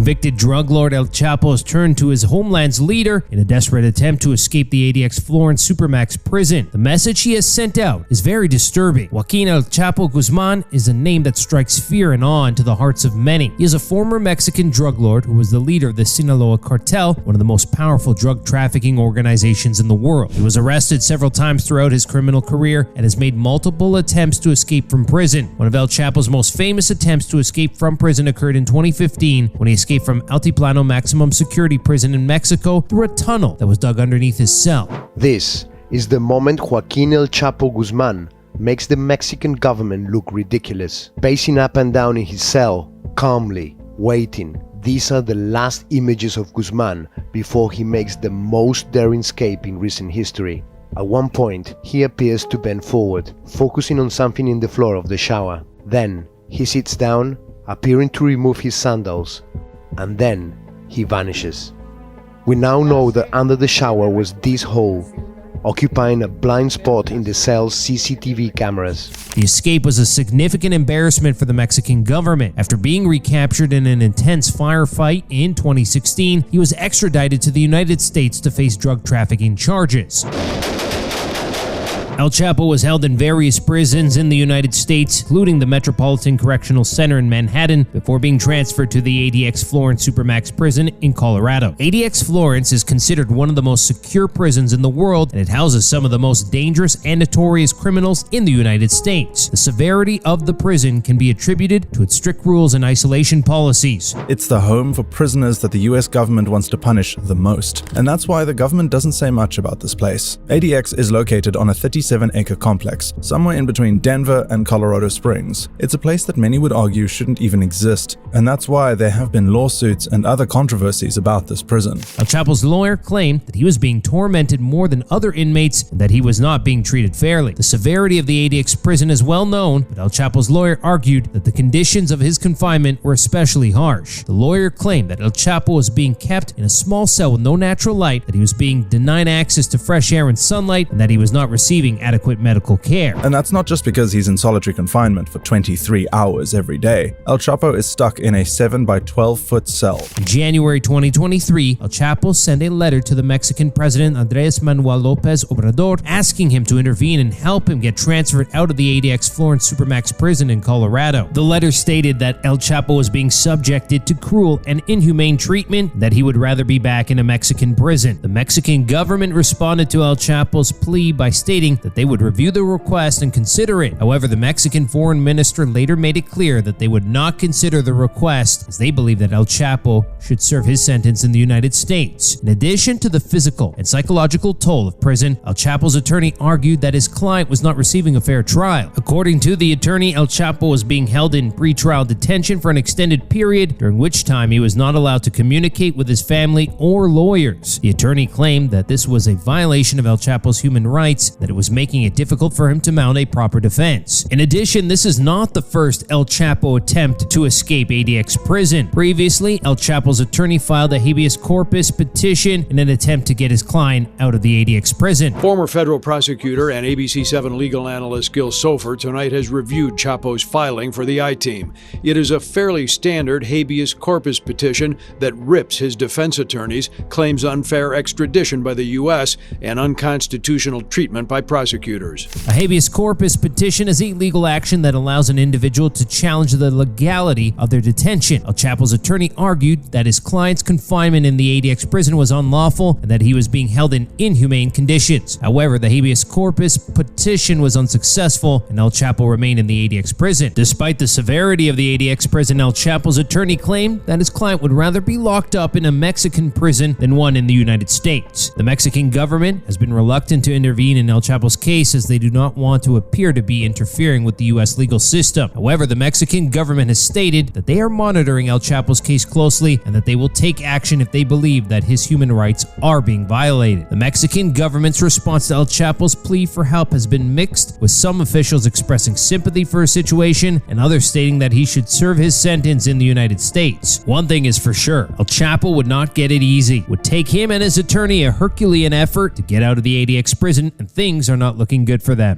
convicted drug lord El Chapo has turned to his homeland's leader in a desperate attempt to escape the ADX Florence Supermax prison. The message he has sent out is very disturbing. Joaquin El Chapo Guzman is a name that strikes fear and awe into the hearts of many. He is a former Mexican drug lord who was the leader of the Sinaloa cartel, one of the most powerful drug trafficking organizations in the world. He was arrested several times throughout his criminal career and has made multiple attempts to escape from prison. One of El Chapo's most famous attempts to escape from prison occurred in 2015 when he escaped from Altiplano Maximum Security Prison in Mexico through a tunnel that was dug underneath his cell. This is the moment Joaquin El Chapo Guzman makes the Mexican government look ridiculous. Pacing up and down in his cell, calmly, waiting. These are the last images of Guzman before he makes the most daring escape in recent history. At one point, he appears to bend forward, focusing on something in the floor of the shower. Then, he sits down, appearing to remove his sandals, and then he vanishes. We now know that under the shower was this hole, occupying a blind spot in the cell's CCTV cameras. The escape was a significant embarrassment for the Mexican government. After being recaptured in an intense firefight in 2016, he was extradited to the United States to face drug trafficking charges. El Chapo was held in various prisons in the United States, including the Metropolitan Correctional Center in Manhattan, before being transferred to the ADX Florence Supermax prison in Colorado. ADX Florence is considered one of the most secure prisons in the world, and it houses some of the most dangerous and notorious criminals in the United States. The severity of the prison can be attributed to its strict rules and isolation policies. It's the home for prisoners that the US government wants to punish the most, and that's why the government doesn't say much about this place. ADX is located on a 37-acre complex, somewhere in between Denver and Colorado Springs. It's a place that many would argue shouldn't even exist, and that's why there have been lawsuits and other controversies about this prison. El Chapo's lawyer claimed that he was being tormented more than other inmates and that he was not being treated fairly. The severity of the ADX prison is well known, but El Chapo's lawyer argued that the conditions of his confinement were especially harsh. The lawyer claimed that El Chapo was being kept in a small cell with no natural light, that he was being denied access to fresh air and sunlight, and that he was not receiving adequate medical care. And that's not just because he's in solitary confinement for 23 hours every day. El Chapo is stuck in a 7 by 12 foot cell. In January 2023, El Chapo sent a letter to the Mexican president Andrés Manuel López Obrador asking him to intervene and help him get transferred out of the ADX Florence Supermax prison in Colorado. The letter stated that El Chapo was being subjected to cruel and inhumane treatment, and that he would rather be back in a Mexican prison. The Mexican government responded to El Chapo's plea by stating that they would review the request and consider it. However, the Mexican foreign minister later made it clear that they would not consider the request, as they believe that El Chapo should serve his sentence in the United States. In addition to the physical and psychological toll of prison, El Chapo's attorney argued that his client was not receiving a fair trial. According to the attorney, El Chapo was being held in pretrial detention for an extended period, during which time he was not allowed to communicate with his family or lawyers. The attorney claimed that this was a violation of El Chapo's human rights, that it was making it difficult for him to mount a proper defense. In addition, this is not the first El Chapo attempt to escape ADX prison. Previously, El Chapo's attorney filed a habeas corpus petition in an attempt to get his client out of the ADX prison. Former federal prosecutor and ABC7 legal analyst Gil Sofer tonight has reviewed Chapo's filing for the I-Team. It is a fairly standard habeas corpus petition that rips his defense attorneys, claims unfair extradition by the U.S., and unconstitutional treatment by prosecutors. A habeas corpus petition is a legal action that allows an individual to challenge the legality of their detention. El Chapo's attorney argued that his client's confinement in the ADX prison was unlawful and that he was being held in inhumane conditions. However, the habeas corpus petition was unsuccessful and El Chapo remained in the ADX prison. Despite the severity of the ADX prison, El Chapo's attorney claimed that his client would rather be locked up in a Mexican prison than one in the United States. The Mexican government has been reluctant to intervene in El Chapo's case as they do not want to appear to be interfering with the U.S. legal system. However, the Mexican government has stated that they are monitoring El Chapo's case closely and that they will take action if they believe that his human rights are being violated. The Mexican government's response to El Chapo's plea for help has been mixed, with some officials expressing sympathy for his situation and others stating that he should serve his sentence in the United States. One thing is for sure, El Chapo would not get it easy. It would take him and his attorney a Herculean effort to get out of the ADX prison, and things are not looking good for them.